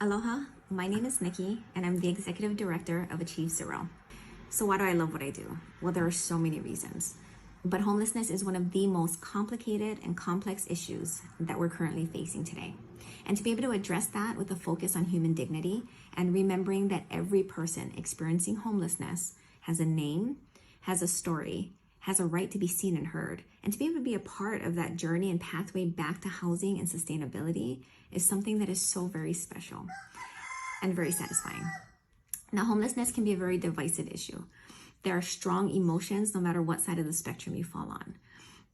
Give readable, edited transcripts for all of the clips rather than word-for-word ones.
Aloha, my name is Nikki, and I'm the Executive Director of Achieve Zero. So, why do I love what I do? Well, there are so many reasons. But homelessness is one of the most complicated and complex issues that we're currently facing today. And to be able to address that with a focus on human dignity and remembering that every person experiencing homelessness has a name, has a story, has a right to be seen and heard, and to be able to be a part of that journey and pathway back to housing and sustainability is something that is so very special and very satisfying. Now, homelessness can be a very divisive issue. There are strong emotions no matter what side of the spectrum you fall on.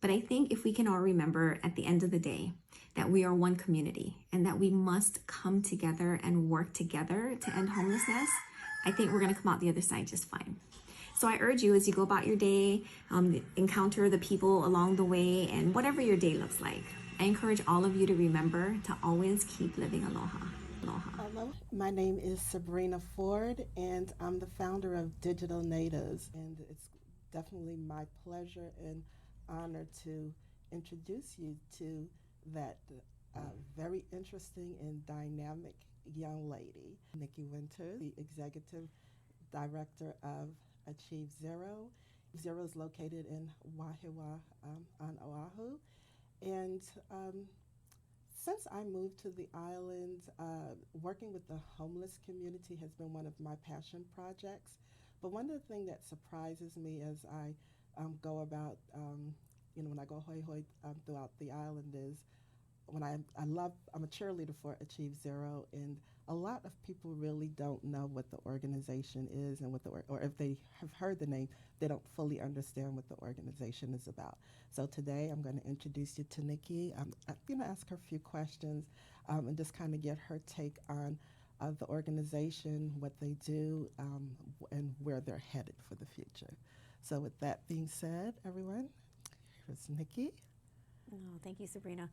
But I think if we can all remember at the end of the day that we are one community and that we must come together and work together to end homelessness, I think we're going to come out the other side just fine. So I urge you as you go about your day, encounter the people along the way, and whatever your day looks like, I encourage all of you to remember to always keep living aloha. Aloha. Hello, my name is Sabrina Ford, and I'm the founder of Digital Natives. And it's definitely my pleasure and honor to introduce you to that very interesting and dynamic young lady, Nicky Winter, the executive director of Achieve Zero. Zero is located in Wahiawa on Oʻahu. And since I moved to the island, working with the homeless community has been one of my passion projects. But one of the things that surprises me as I go about, when I go hoi hoi throughout the island is when I'm a cheerleader for Achieve Zero, and a lot of people really don't know what the organization is and or if they have heard the name, they don't fully understand what the organization is about. So today I'm going to introduce you to Nikki. I'm going to ask her a few questions and just kind of get her take on the organization, what they do, and where they're headed for the future. So with that being said, everyone, here's Nikki. Oh, thank you, Sabrina.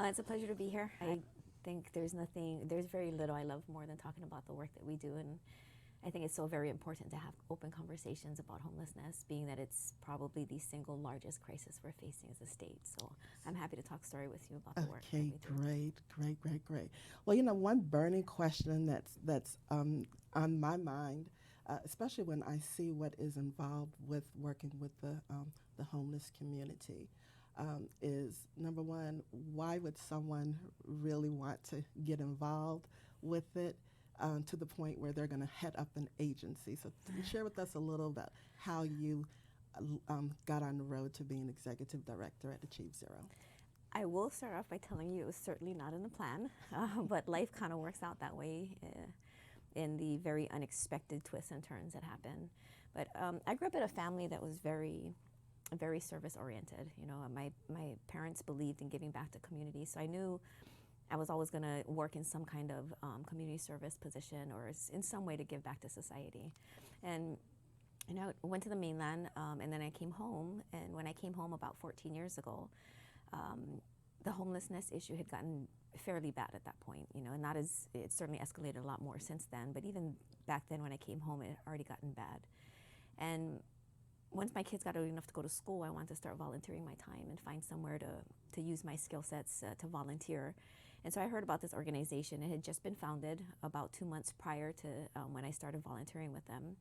It's a pleasure to be here. I think there's very little I love more than talking about the work that we do, and I think it's so very important to have open conversations about homelessness, being that it's probably the single largest crisis we're facing as a state. So I'm happy to talk story with you about the work that we do. Great. Well, one burning question that's on my mind, especially when I see what is involved with working with the homeless community, is number one, why would someone really want to get involved with it to the point where they're going to head up an agency? So share with us a little about how you got on the road to being executive director at Achieve Zero. I will start off by telling you it was certainly not in the plan, but life kind of works out that way in the very unexpected twists and turns that happen. But I grew up in a family that was very service oriented. My parents believed in giving back to community, so I knew I was always going to work in some kind of community service position or in some way to give back to society. And I went to the mainland, and then I came home. And when I came home about 14 years ago, the homelessness issue had gotten fairly bad at that point. And it certainly escalated a lot more since then. But even back then, when I came home, it had already gotten bad. And once my kids got old enough to go to school, I wanted to start volunteering my time and find somewhere to use my skill sets to volunteer. And so I heard about this organization. It had just been founded about 2 months prior to when I started volunteering with them.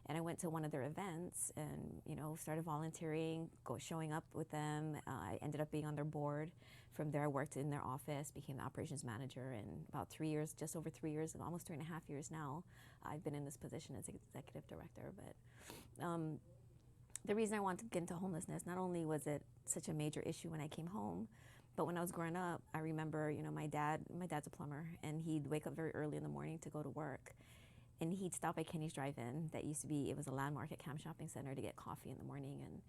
And I went to one of their events and, started volunteering, showing up with them. I ended up being on their board. From there, I worked in their office, became the operations manager. And about 3 years, just over 3 years, almost 3.5 years now, I've been in this position as executive director. But the reason I wanted to get into homelessness, not only was it such a major issue when I came home, but when I was growing up, I remember, my dad's a plumber, and he'd wake up very early in the morning to go to work. And he'd stop by Kenny's Drive-In. It was a landmark at Camp Shopping Center, to get coffee in the morning. And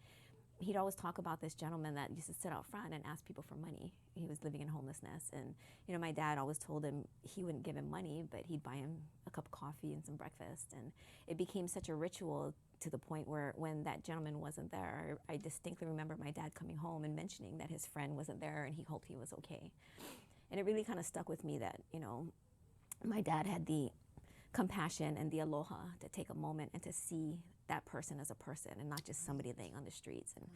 he'd always talk about this gentleman that used to sit out front and ask people for money. He was living in homelessness. And, my dad always told him he wouldn't give him money, but he'd buy him a cup of coffee and some breakfast. And it became such a ritual to the point where when that gentleman wasn't there, I distinctly remember my dad coming home and mentioning that his friend wasn't there and he hoped he was okay. And it really kind of stuck with me that, my dad had the compassion and the aloha to take a moment and to see that person as a person and not just somebody laying on the streets. And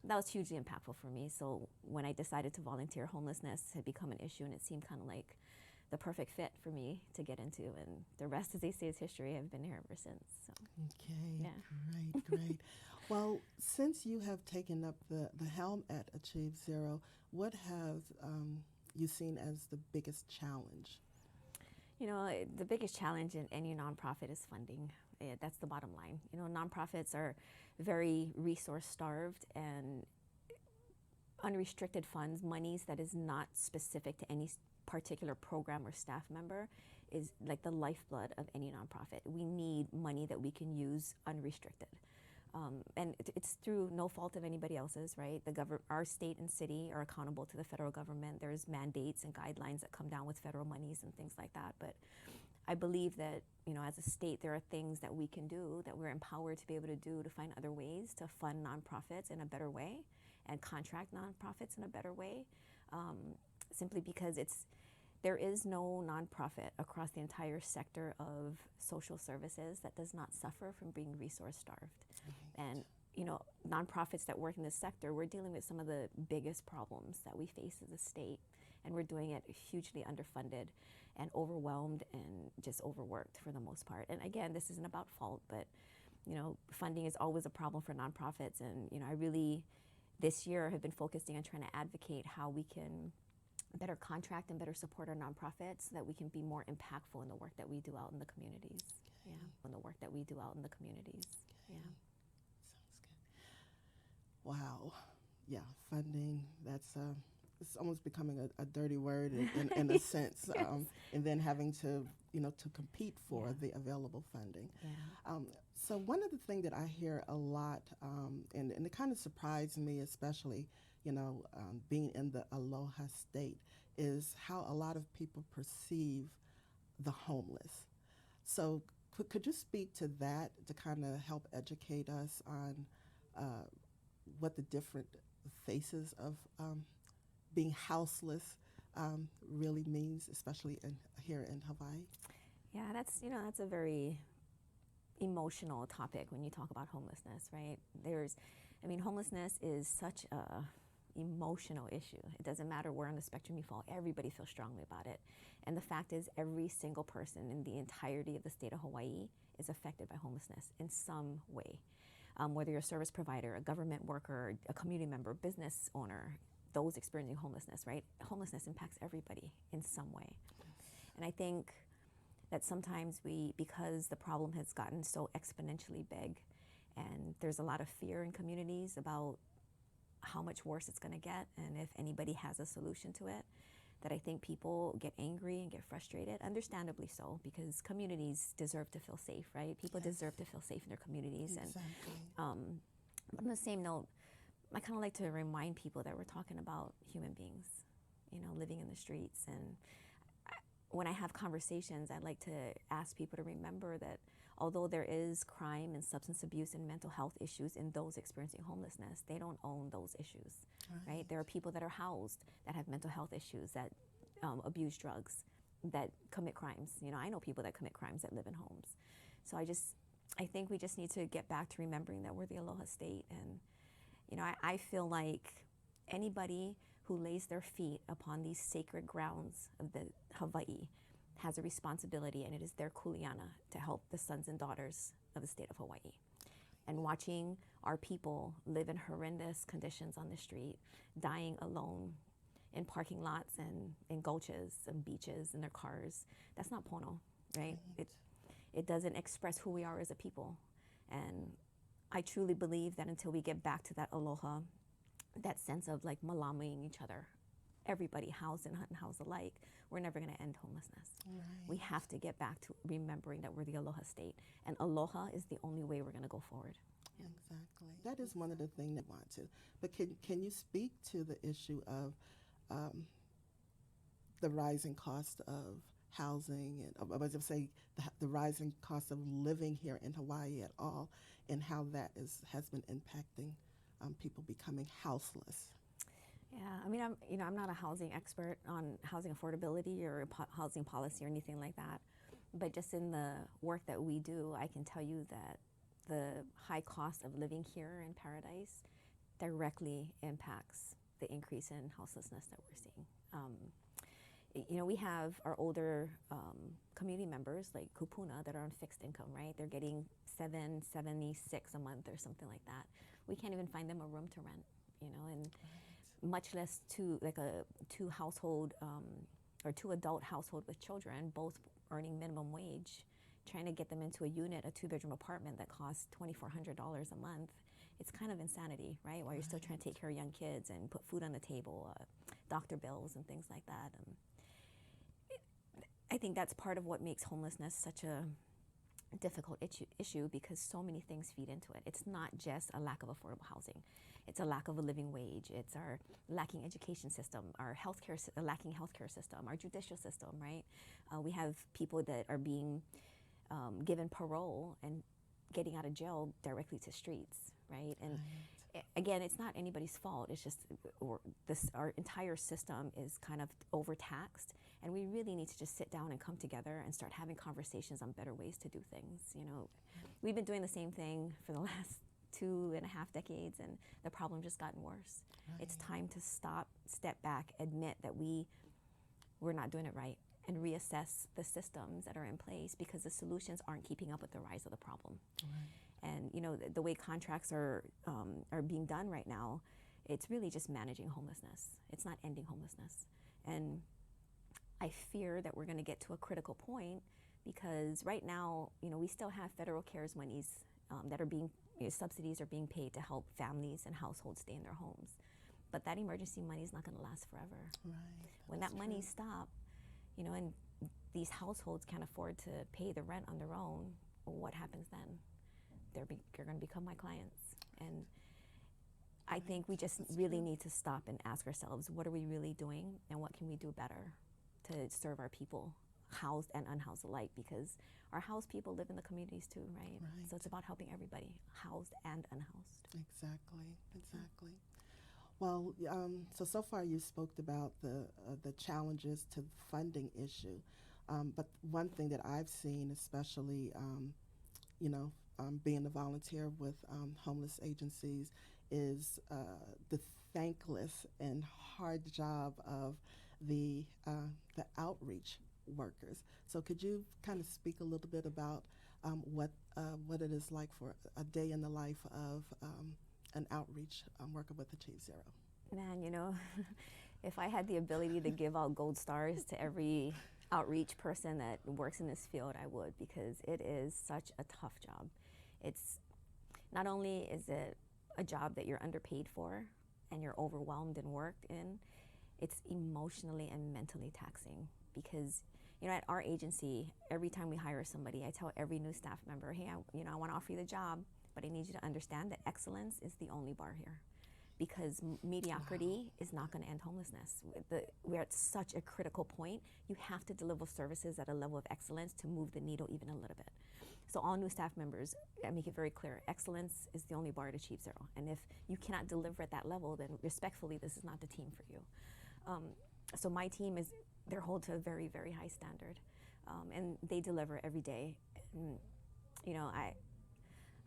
that was hugely impactful for me. So when I decided to volunteer, homelessness had become an issue, and it seemed kind of like the perfect fit for me to get into, and the rest, as they say, is history. I've been here ever since. So. Okay, Yeah. great. Well, since you have taken up the helm at Achieve Zero, what have you seen as the biggest challenge? The biggest challenge in any nonprofit is funding. That's the bottom line. Nonprofits are very resource starved, and unrestricted funds, monies that is not specific to any particular program or staff member, is like the lifeblood of any nonprofit. We need money that we can use unrestricted. And it's through no fault of anybody else's, right? Our state and city are accountable to the federal government. There's mandates and guidelines that come down with federal monies and things like that. But I believe that, as a state, there are things that we can do, that we're empowered to be able to do, to find other ways to fund nonprofits in a better way and contract nonprofits in a better way, simply because there is no nonprofit across the entire sector of social services that does not suffer from being resource starved. And nonprofits that work in this sector, we're dealing with some of the biggest problems that we face as a state, and we're doing it hugely underfunded and overwhelmed and just overworked for the most part. And again, this isn't about fault, but funding is always a problem for nonprofits. And I really, this year, have been focusing on trying to advocate how we can better contract and better support our nonprofits so that we can be more impactful in the work that we do out in the communities. Okay. Yeah, in the work that we do out in the communities. Okay. Yeah. Sounds good. Wow. Yeah, funding, that's it's almost becoming a dirty word in a sense, Yes. And then having to, to compete for the available funding. Yeah. So one of the things that I hear a lot, and it kind of surprised me, especially, being in the Aloha state, is how a lot of people perceive the homeless. So could you speak to that to kind of help educate us on what the different faces of being houseless really means, especially here in Hawaii? Yeah, that's a very emotional topic when you talk about homelessness, right? Homelessness is such a emotional issue. It doesn't matter where on the spectrum you fall, everybody feels strongly about it. And the fact is, every single person in the entirety of the state of Hawaii is affected by homelessness in some way. Whether you're a service provider, a government worker, a community member, business owner, those experiencing homelessness, right? Homelessness impacts everybody in some way. And I think that sometimes because the problem has gotten so exponentially big, and there's a lot of fear in communities about how much worse it's going to get and if anybody has a solution to it, that I think people get angry and get frustrated, understandably so, because communities deserve to feel safe, right? People deserve to feel safe in their communities. Exactly. And but on the same note, I kind of like to remind people that we're talking about human beings, living in the streets. And when I have conversations, I like to ask people to remember that although there is crime and substance abuse and mental health issues in those experiencing homelessness, they don't own those issues, right? There are people that are housed that have mental health issues, that abuse drugs, that commit crimes. I know people that commit crimes that live in homes. So I think we just need to get back to remembering that we're the Aloha State. And, I feel like anybody who lays their feet upon these sacred grounds of the Hawaii has a responsibility, and it is their kuleana to help the sons and daughters of the state of Hawaii. And watching our people live in horrendous conditions on the street, dying alone in parking lots and in gulches and beaches in their cars, that's not pono, right? It doesn't express who we are as a people. And I truly believe that until we get back to that aloha, that sense of like malamaing each other, everybody housed and unhoused alike, we're never going to end homelessness. Right. We have to get back to remembering that we're the Aloha State, and aloha is the only way we're going to go forward. Exactly. That is one of the things that I want to. But can you speak to the issue of the rising cost of housing, and I was going to say the rising cost of living here in Hawaii at all, and how that has been impacting people becoming houseless? Yeah, I'm not a housing expert on housing affordability or housing policy or anything like that, but just in the work that we do, I can tell you that the high cost of living here in Paradise directly impacts the increase in houselessness that we're seeing. we have our older community members like kupuna that are on fixed income, right? They're getting $776 a month or something like that. We can't even find them a room to rent, and much less two household or two adult household with children, both earning minimum wage, trying to get them into a unit, a 2-bedroom apartment that costs $2,400 a month. It's kind of insanity, right? While you're still trying to take care of young kids and put food on the table, doctor bills and things like that. I think that's part of what makes homelessness such a difficult issue because so many things feed into it. It's not just a lack of affordable housing. It's a lack of a living wage. It's our lacking education system, our lacking healthcare system, our judicial system, right? We have people that are being given parole and getting out of jail directly to streets, right? And again, it's not anybody's fault. It's just our entire system is kind of overtaxed, and we really need to just sit down and come together and start having conversations on better ways to do things. We've been doing the same thing for the last 2.5 decades, and the problem just gotten worse. Right. It's time to stop, step back, admit that we're not doing it right, and reassess the systems that are in place because the solutions aren't keeping up with the rise of the problem. Right. And the way contracts are being done right now, it's really just managing homelessness. It's not ending homelessness. And I fear that we're going to get to a critical point because right now, we still have federal CARES monies that are being, subsidies are being paid to help families and households stay in their homes. But that emergency money is not going to last forever. Right. When that money stops, and these households can't afford to pay the rent on their own, what happens then? They're going to become my clients. And I think we just really need to stop and ask ourselves, what are we really doing and what can we do better to serve our people, housed and unhoused alike? Because our housed people live in the communities too, right? So it's about helping everybody, housed and unhoused. Exactly. Well, so far you spoke about the challenges to the funding issue, but one thing that I've seen, especially, being a volunteer with homeless agencies, is the thankless and hard job of the outreach workers. So could you kind of speak a little bit about what it is like for a day in the life of an outreach worker with Achieve Zero? Man, if I had the ability to give out gold stars to every outreach person that works in this field, I would, because it is such a tough job. It's not only is it a job that you're underpaid for and you're overwhelmed and worked in, it's emotionally and mentally taxing because at our agency, every time we hire somebody, I tell every new staff member, hey, I want to offer you the job, but I need you to understand that excellence is the only bar here because mediocrity is not going to end homelessness. We're at such a critical point. You have to deliver services at a level of excellence to move the needle even a little bit. So all new staff members, I make it very clear, excellence is the only bar to Achieve Zero. And if you cannot deliver at that level, then respectfully, this is not the team for you. So my team they're held to a very, very high standard. And they deliver every day. And,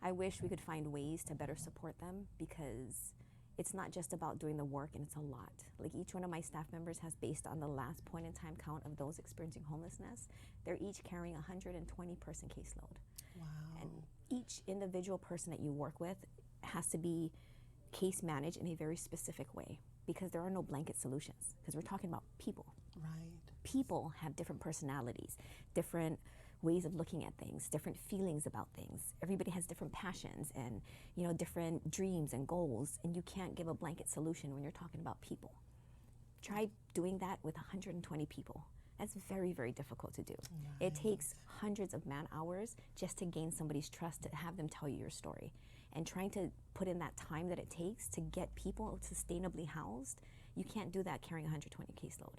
I wish we could find ways to better support them because it's not just about doing the work, and it's a lot. Like each one of my staff members has, based on the last point in time count of those experiencing homelessness, they're each carrying a 120-person caseload. Wow. And each individual person that you work with has to be case managed in a very specific way because there are no blanket solutions because we're talking about people. Right. People have different personalities, different ways of looking at things, different feelings about things. Everybody has different passions and different dreams and goals, and you can't give a blanket solution when you're talking about people. Try doing that with 120 people. That's very, very difficult to do. Right. It takes hundreds of man hours just to gain somebody's trust, to have them tell you your story. And trying to put in that time that it takes to get people sustainably housed, you can't do that carrying 120 caseload.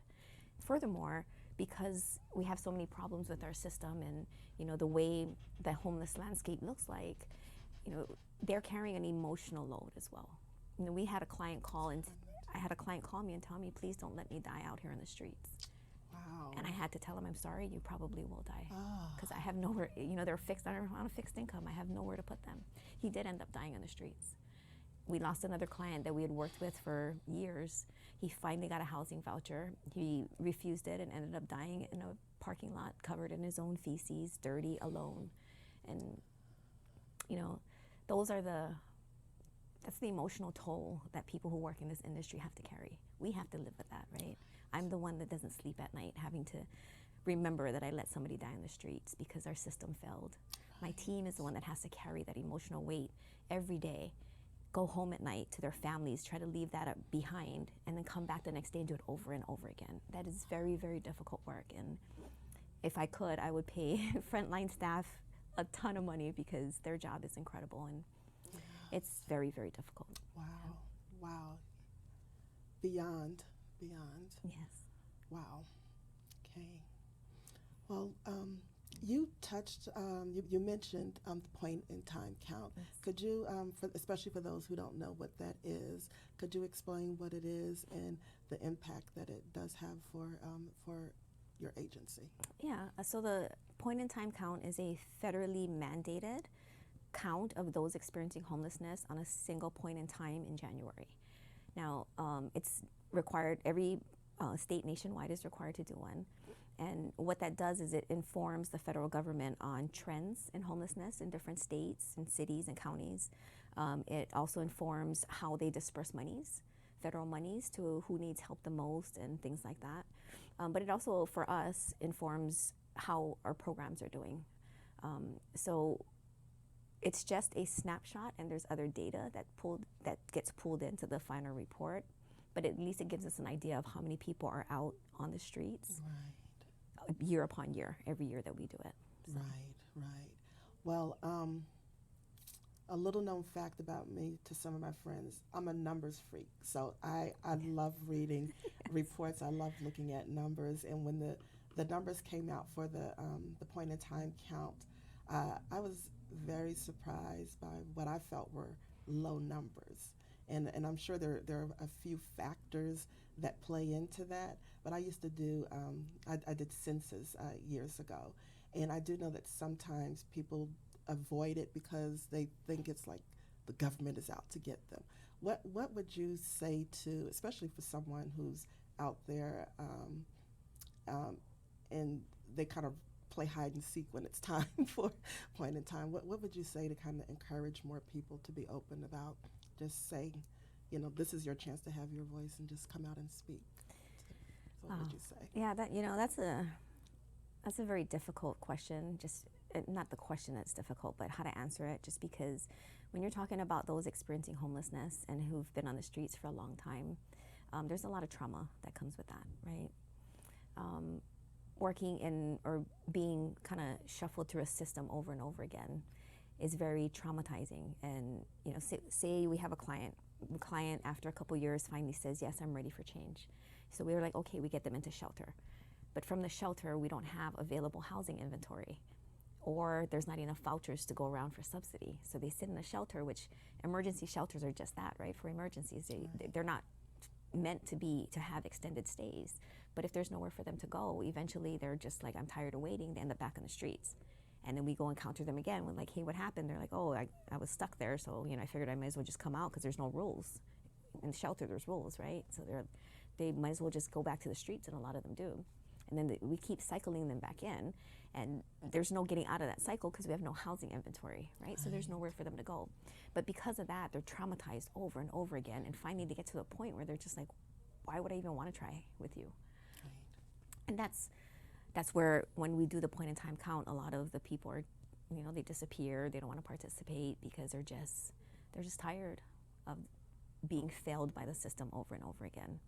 Furthermore, because we have so many problems with our system and the way the homeless landscape looks like, they're carrying an emotional load as well. We had a client call me and tell me, please don't let me die out here in the streets. Wow. And I had to tell him, I'm sorry, you probably will die. Because I have nowhere, they're on a fixed income. I have nowhere to put them. He did end up dying on the streets. we lost another client that we had worked with for years. He finally got a housing voucher. He refused it and ended up dying in a parking lot covered in his own feces, dirty, alone. And, you know, that's the emotional toll that people who work in this industry have to carry. We have to live with that, right? I'm the one that doesn't sleep at night having to remember that I let somebody die in the streets because our system failed. My team is the one that has to carry that emotional weight every day, go home at night to their families, try to leave that behind, and then come back the next day and do it over and over again. That is very, very difficult work. And if I could, I would pay frontline staff a ton of money because their job is incredible, and it's very, very difficult. Wow, wow. Beyond. Yes. Wow. Okay. Well, you touched, you mentioned the point in time count. Yes. Could you, especially for those who don't know what that is, could you explain what it is and the impact that it does have for your agency? Yeah, so the point in time count is a federally mandated count of those experiencing homelessness on a single point in time in January. Now, it's required, every state nationwide is required to do one. And what that does is it informs the federal government on trends in homelessness in different states and cities and counties. It also informs how they disperse monies, federal monies, to who needs help the most and things like that. But it also, for us, informs how our programs are doing. So it's just a snapshot, and there's other data that gets pulled into the final report. But at least it gives us an idea of how many people are out on the streets. Right. Year upon year, every year that we do it. So. Right. Well, a little known fact about me to some of my friends, I'm a numbers freak. So I love reading reports. I love looking at numbers. And when the numbers came out for the point in time count, I was very surprised by what I felt were low numbers. And I'm sure there are a few factors that play into that. But I used to do, I did census years ago. And I do know that sometimes people avoid it because they think it's like the government is out to get them. What would you say to, especially for someone who's out there and they kind of play hide and seek when it's time for point in time, what would you say to kind of encourage more people to be open about just saying, you know, this is your chance to have your voice and just come out and speak? So what would you say? Yeah, that's a very difficult question. Just not the question that's difficult, but how to answer it. Just because when you're talking about those experiencing homelessness and who've been on the streets for a long time, there's a lot of trauma that comes with that, right? Working in or being kind of shuffled through a system over and over again is very traumatizing. And you know, say we have a client after a couple years finally says, yes, I'm ready for change. So we were like, okay, we get them into shelter. But from the shelter, we don't have available housing inventory, or there's not enough vouchers to go around for subsidy. So they sit in a shelter, which emergency shelters are just that, right? For emergencies, they're not meant to have extended stays. But if there's nowhere for them to go, eventually they're just like, I'm tired of waiting. They end up back on the streets. And then we go encounter them again. We're like, hey, what happened? They're like, oh, I was stuck there. So, you know, I figured I might as well just come out because there's no rules. In the shelter, there's rules, right? So they might as well just go back to the streets, and a lot of them do. And then we keep cycling them back in, and there's no getting out of that cycle because we have no housing inventory, right? So there's nowhere for them to go. But because of that, they're traumatized over and over again, and finally they get to the point where they're just like, why would I even want to try with you? Right. And that's where, when we do the point in time count, a lot of the people are, you know, they disappear. They don't want to participate because they're just tired of being failed by the system over and over again.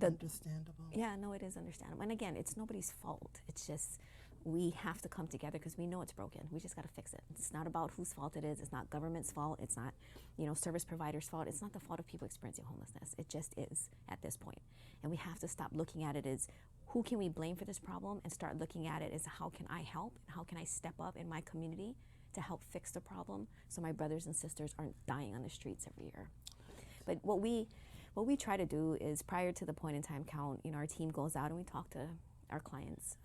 Understandable. Yeah, no, it is understandable. And again, it's nobody's fault. It's just we have to come together because we know it's broken. We just got to fix it. It's not about whose fault it is. It's not government's fault. It's not, you know, service providers' fault. It's not the fault of people experiencing homelessness. It just is at this point. And we have to stop looking at it as who can we blame for this problem, and start looking at it as how can I help, and how can I step up in my community to help fix the problem so my brothers and sisters aren't dying on the streets every year. But what we try to do is, prior to the point in time count, you know, our team goes out and we talk to our clients.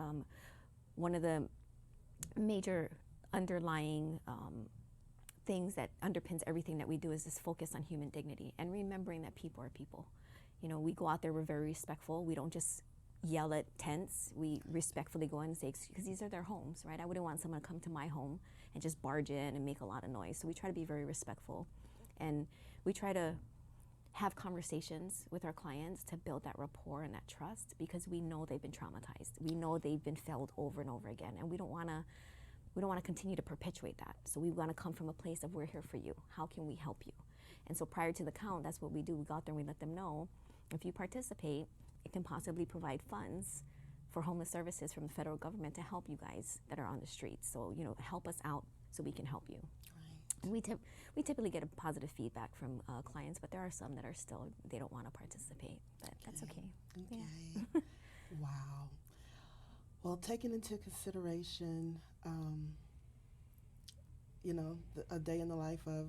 One of the major underlying things that underpins everything that we do is this focus on human dignity and remembering that people are people. You know, we go out there, we're very respectful. We don't just yell at tents. We respectfully go in and say, because these are their homes, right? I wouldn't want someone to come to my home and just barge in and make a lot of noise. So we try to be very respectful. And we try to have conversations with our clients to build that rapport and that trust, because we know they've been traumatized. We know they've been failed over and over again, and we don't want to continue to perpetuate that. So we want to come from a place of, we're here for you. How can we help you? And so prior to the count, that's what we do. We go out there and we let them know, if you participate, it can possibly provide funds for homeless services from the federal government to help you guys that are on the streets. So, you know, help us out so we can help you. And we typically get a positive feedback from clients, but there are some that are still, they don't want to participate, but that's okay. Okay. Yeah. Wow. Well, taking into consideration, you know, a day in the life of,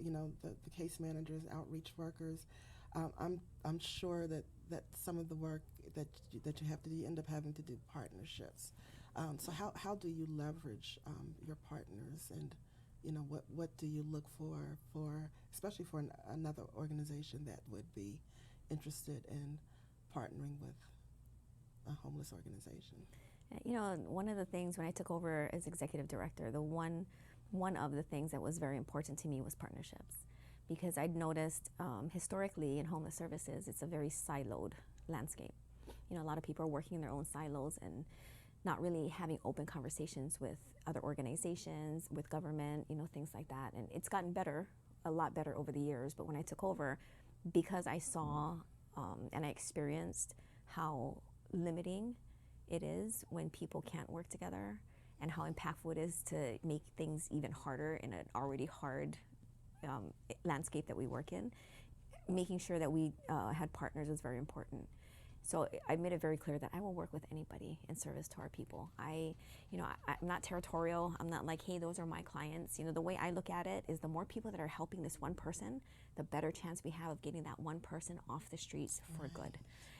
you know, the case managers, outreach workers, I'm sure that some of the work that you have to do, you end up having to do partnerships. So how do you leverage your partners, and you know, what do you look for especially for another organization that would be interested in partnering with a homeless organization? You know, one of the things when I took over as executive director, one of the things that was very important to me was partnerships, because I'd noticed historically in homeless services, it's a very siloed landscape. You know, a lot of people are working in their own silos and not really having open conversations with other organizations, with government, you know, things like that. And it's gotten better, a lot better over the years. But when I took over, because I saw and I experienced how limiting it is when people can't work together, and how impactful it is to make things even harder in an already hard landscape that we work in, making sure that we had partners was very important. So I made it very clear that I will work with anybody in service to our people. I'm not territorial. I'm not like, hey, those are my clients. You know, the way I look at it is, the more people that are helping this one person, the better chance we have of getting that one person off the streets for good.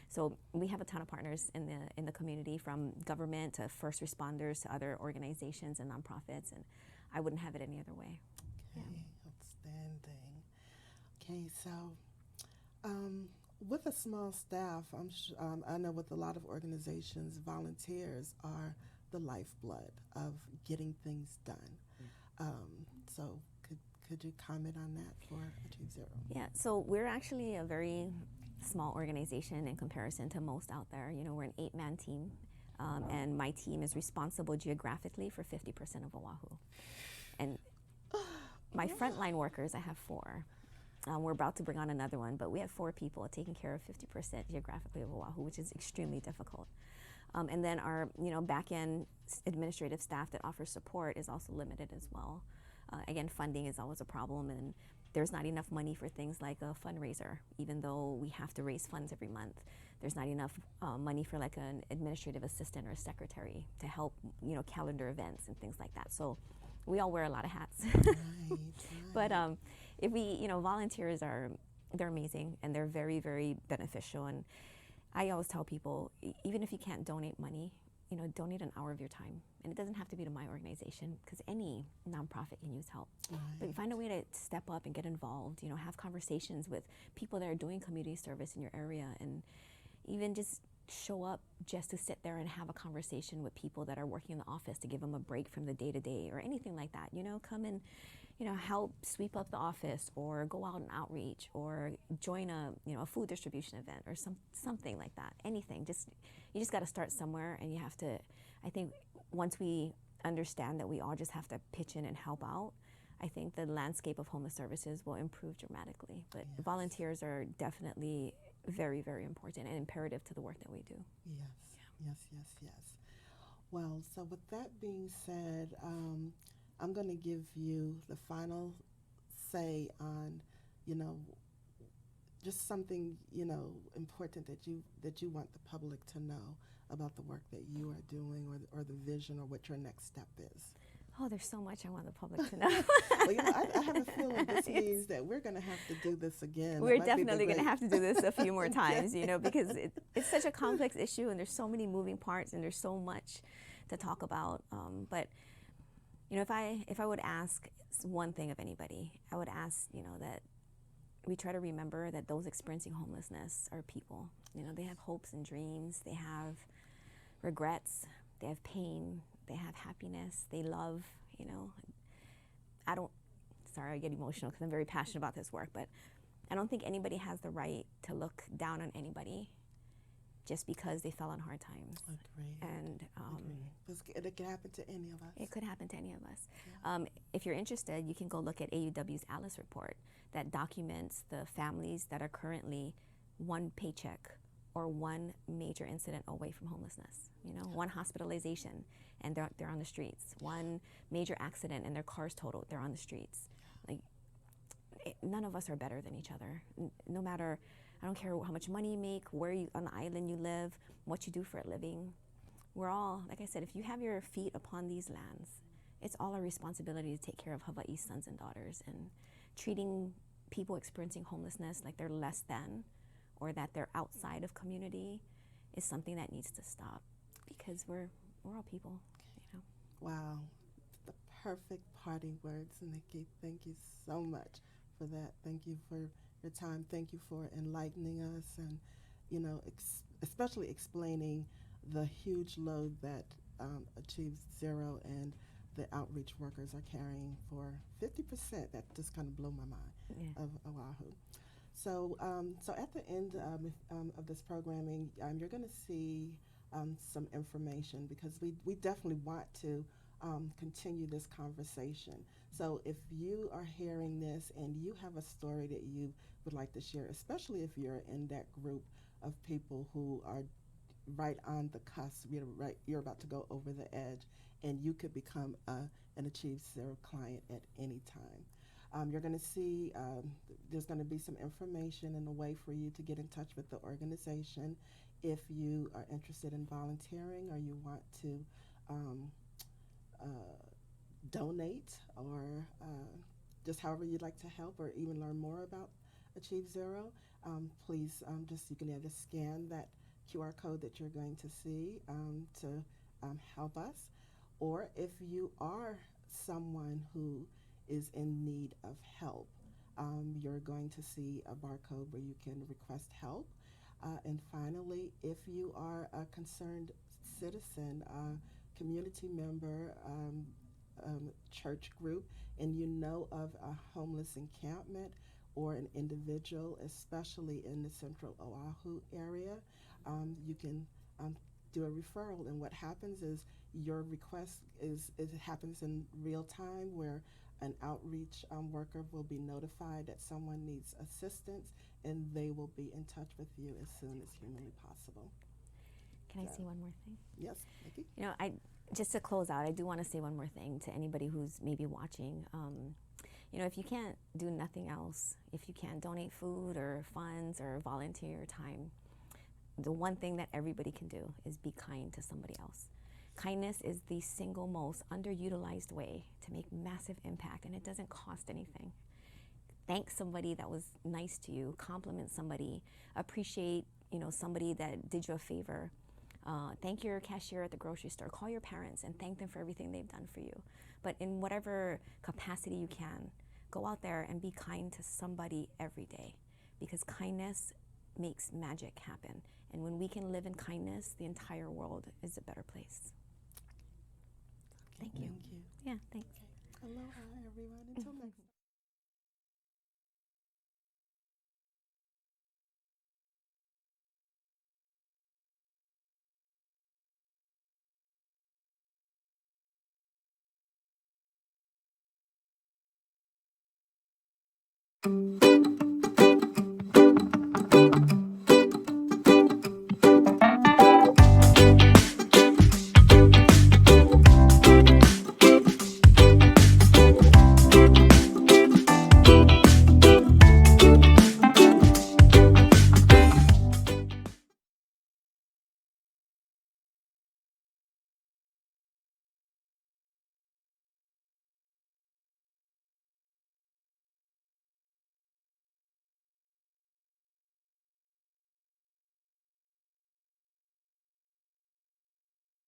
So we have a ton of partners in the community, from government to first responders to other organizations and nonprofits, and I wouldn't have it any other way. Okay, yeah. Outstanding. Okay, so with a small staff, I know with a lot of organizations, volunteers are the lifeblood of getting things done. So could you comment on that for Achieve Zero? Yeah, so we're actually a very small organization in comparison to most out there. You know, we're an 8-man team, and my team is responsible geographically for 50% of Oʻahu. And my frontline workers, I have 4. We're about to bring on another one, but we have 4 people taking care of 50% geographically of Oʻahu, which is extremely difficult. And then our, you know, back-end administrative staff that offers support is also limited as well. Again, funding is always a problem, and there's not enough money for things like a fundraiser, even though we have to raise funds every month. There's not enough money for like an administrative assistant or a secretary to help, you know, calendar events and things like that. So we all wear a lot of hats. Right. But if we, you know, volunteers they're amazing, and they're very, very beneficial. And I always tell people, even if you can't donate money, you know, donate an hour of your time. And it doesn't have to be to my organization, because any nonprofit can use help. Right. But find a way to step up and get involved, you know, have conversations with people that are doing community service in your area, and even just show up just to sit there and have a conversation with people that are working in the office, to give them a break from the day-to-day or anything like that. You know, come and, you know, help sweep up the office, or go out and outreach, or join a food distribution event, or something like that. Anything. You just got to start somewhere, and you have to, I think once we understand that we all just have to pitch in and help out, I think the landscape of homeless services will improve dramatically. But Yes. volunteers are definitely very, very important and imperative to the work that we do. Yes. Well, so with that being said, I'm going to give you the final say on, you know, just something, you know, important that you want the public to know about the work that you are doing, or the vision, or what your next step is. Oh, there's so much I want the public to know. Well, you know, I have a feeling this means that we're going to have to do this again. We're definitely going to have to do this a few more times, you know, because it's such a complex issue, and there's so many moving parts, and there's so much to talk about. But You know, if I would ask one thing of anybody, I would ask, you know, that we try to remember that those experiencing homelessness are people. You know, they have hopes and dreams, they have regrets, they have pain, they have happiness, they love, you know. Sorry, I get emotional because I'm very passionate about this work, but I don't think anybody has the right to look down on anybody just because they fell on hard times. Agreed. And It could happen to any of us. it could happen to any of us. Yeah. If you're interested, you can go look at AUW's Alice report that documents the families that are currently one paycheck or one major incident away from homelessness. You know, one hospitalization and they're on the streets. One major accident and their car's totaled, they're on the streets. Like, none of us are better than each other. No matter, I don't care how much money you make, where you on the island you live, what you do for a living. We're all, like I said, if you have your feet upon these lands, it's all our responsibility to take care of Hawaii's sons and daughters. And treating people experiencing homelessness like they're less than or that they're outside of community is something that needs to stop, because we're all people, you know. Wow, the perfect parting words, Nikki. Thank you so much for that. Thank you for your time. Thank you for enlightening us and, you know, especially explaining the huge load that Achieve Zero and the outreach workers are carrying for 50%. That just kind of blew my mind, of Oʻahu. So, so at the end of this programming, you're going to see some information, because we definitely want to continue this conversation. So if you are hearing this and you have a story that you would like to share, especially if you're in that group of people who are right on the cusp, you're about to go over the edge, and you could become an Achieve Zero client at any time. You're going to see there's going to be some information and a way for you to get in touch with the organization if you are interested in volunteering or you want to donate, or just however you'd like to help or even learn more about Achieve Zero. Please you can either scan that QR code that you're going to see to help us, or if you are someone who is in need of help, you're going to see a barcode where you can request help. And finally, if you are a concerned citizen, community member, church group, and you know of a homeless encampment or an individual, especially in the central Oʻahu area, you can do a referral. And what happens is your request it happens in real time, where an outreach worker will be notified that someone needs assistance, and they will be in touch with you as soon as humanly possible. Can I say one more thing? Yes, Nikki? You know, just to close out, I do want to say one more thing to anybody who's maybe watching. You know, if you can't do nothing else, if you can't donate food or funds or volunteer your time, the one thing that everybody can do is be kind to somebody else. Kindness is the single most underutilized way to make massive impact, and it doesn't cost anything. Thank somebody that was nice to you, compliment somebody, appreciate, you know, somebody that did you a favor. Thank your cashier at the grocery store. Call your parents and thank them for everything they've done for you. But in whatever capacity you can, go out there and be kind to somebody every day, because kindness makes magic happen. And when we can live in kindness, the entire world is a better place. Okay, Thank you. Thank you. Yeah, thanks. Okay. Aloha, everyone. Until next time.